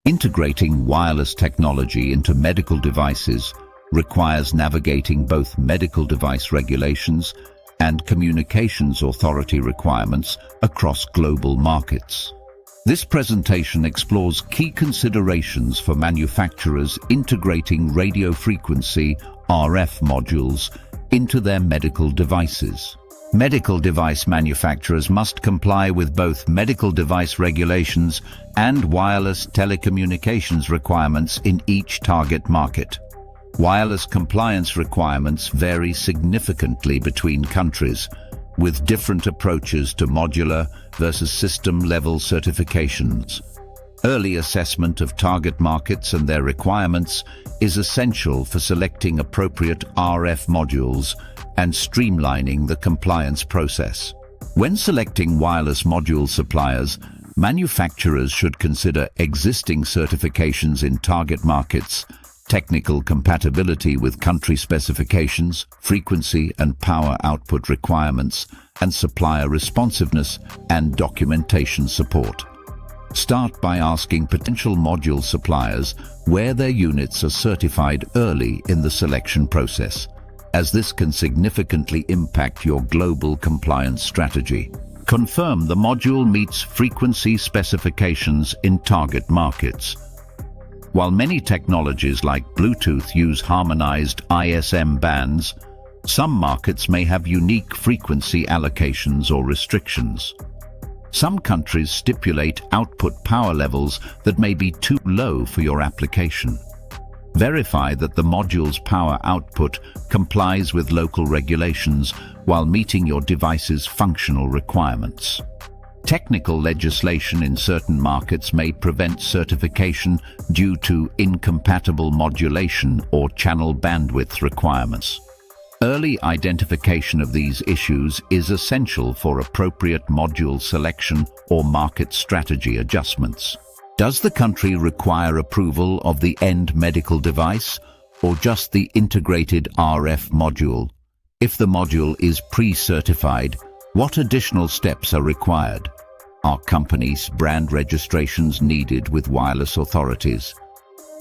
Integrating wireless technology into medical devices requires navigating both medical device regulations and communications authority requirements across global markets. This presentation explores key considerations for manufacturers integrating radio frequency RF modules into their medical devices. Medical device manufacturers must comply with both medical device regulations and wireless telecommunications requirements in each target market. Wireless compliance requirements vary significantly between countries, with different approaches to modular versus system-level certifications. Early assessment of target markets and their requirements is essential for selecting appropriate RF modules and streamlining the compliance process. When selecting wireless module suppliers, manufacturers should consider existing certifications in target markets, technical compatibility with country specifications, frequency and power output requirements, and supplier responsiveness and documentation support. Start by asking potential module suppliers where their units are certified early in the selection process, as this can significantly impact your global compliance strategy. Confirm the module meets frequency specifications in target markets. While many technologies like Bluetooth use harmonized ISM bands, some markets may have unique frequency allocations or restrictions. Some countries stipulate output power levels that may be too low for your application. Verify that the module's power output complies with local regulations while meeting your device's functional requirements. Technical legislation in certain markets may prevent certification due to incompatible modulation or channel bandwidth requirements. Early identification of these issues is essential for appropriate module selection or market strategy adjustments. Does the country require approval of the end medical device or just the integrated RF module? If the module is pre-certified, what additional steps are required? Are companies' brand registrations needed with wireless authorities?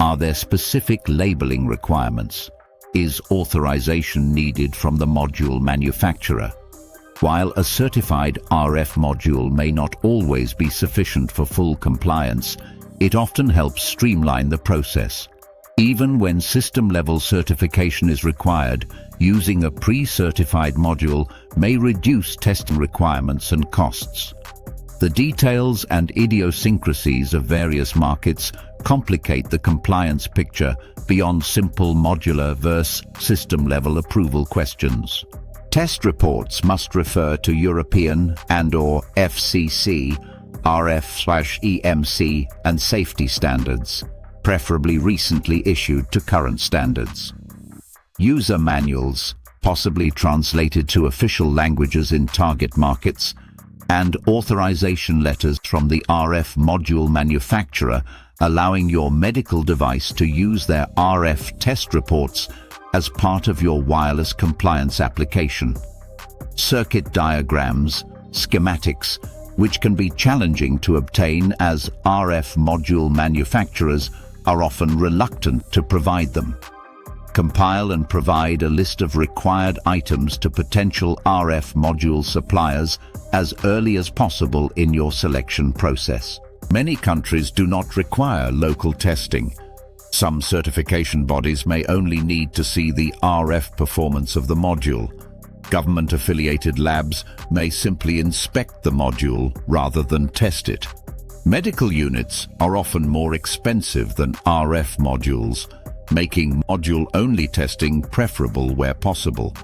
Are there specific labeling requirements? Is authorization needed from the module manufacturer? While a certified RF module may not always be sufficient for full compliance, it often helps streamline the process. Even when system-level certification is required, using a pre-certified module may reduce testing requirements and costs. The details and idiosyncrasies of various markets complicate the compliance picture beyond simple modular versus system-level approval questions. Test reports must refer to European and/or FCC, RF/EMC, and safety standards, preferably recently issued to current standards. User manuals, possibly translated to official languages in target markets, and authorization letters from the RF module manufacturer allowing your medical device to use their RF test reports as part of your wireless compliance application. Circuit diagrams, schematics, which can be challenging to obtain as RF module manufacturers are often reluctant to provide them. Compile and provide a list of required items to potential RF module suppliers as early as possible in your selection process. Many countries do not require local testing. Some certification bodies may only need to see the RF performance of the module. Government-affiliated labs may simply inspect the module rather than test it. Medical units are often more expensive than RF modules, making module-only testing preferable where possible.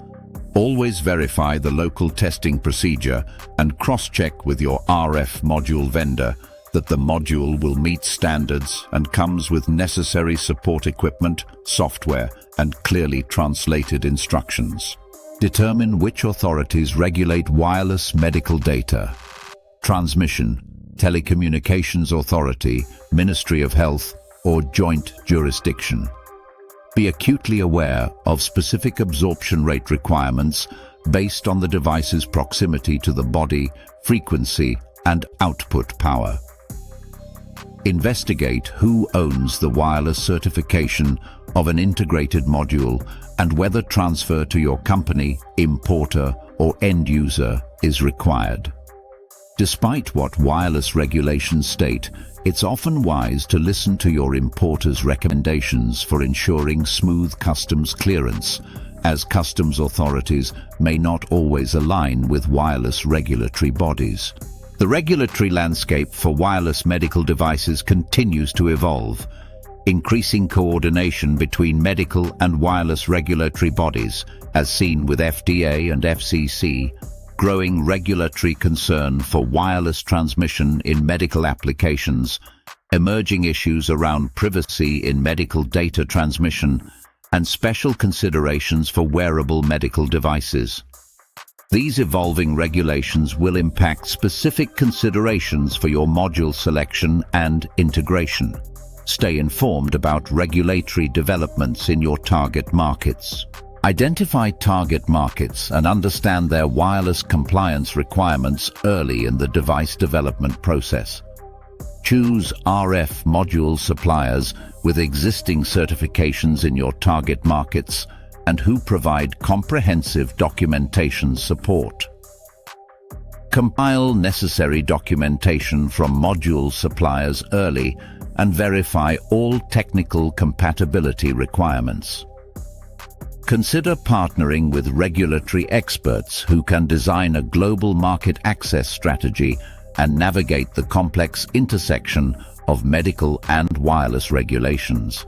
Always verify the local testing procedure and cross-check with your RF module vendor that the module will meet standards and comes with necessary support equipment, software, and clearly translated instructions. Determine which authorities regulate wireless medical data. Transmission, Telecommunications Authority, Ministry of Health, or joint jurisdiction. Be acutely aware of specific absorption rate requirements based on the device's proximity to the body, frequency, and output power. Investigate who owns the wireless certification of an integrated module and whether transfer to your company, importer, or end user is required. Despite what wireless regulations state, it's often wise to listen to your importer's recommendations for ensuring smooth customs clearance, as customs authorities may not always align with wireless regulatory bodies. The regulatory landscape for wireless medical devices continues to evolve, increasing coordination between medical and wireless regulatory bodies, as seen with FDA and FCC, growing regulatory concern for wireless transmission in medical applications, emerging issues around privacy in medical data transmission, and special considerations for wearable medical devices. These evolving regulations will impact specific considerations for your module selection and integration. Stay informed about regulatory developments in your target markets. Identify target markets and understand their wireless compliance requirements early in the device development process. Choose RF module suppliers with existing certifications in your target markets and who provide comprehensive documentation support. Compile necessary documentation from module suppliers early and verify all technical compatibility requirements. Consider partnering with regulatory experts who can design a global market access strategy and navigate the complex intersection of medical and wireless regulations.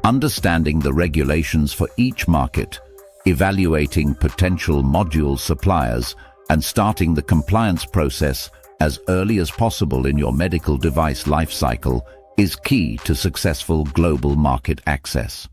Understanding the regulations for each market, evaluating potential module suppliers, and starting the compliance process as early as possible in your medical device lifecycle is key to successful global market access.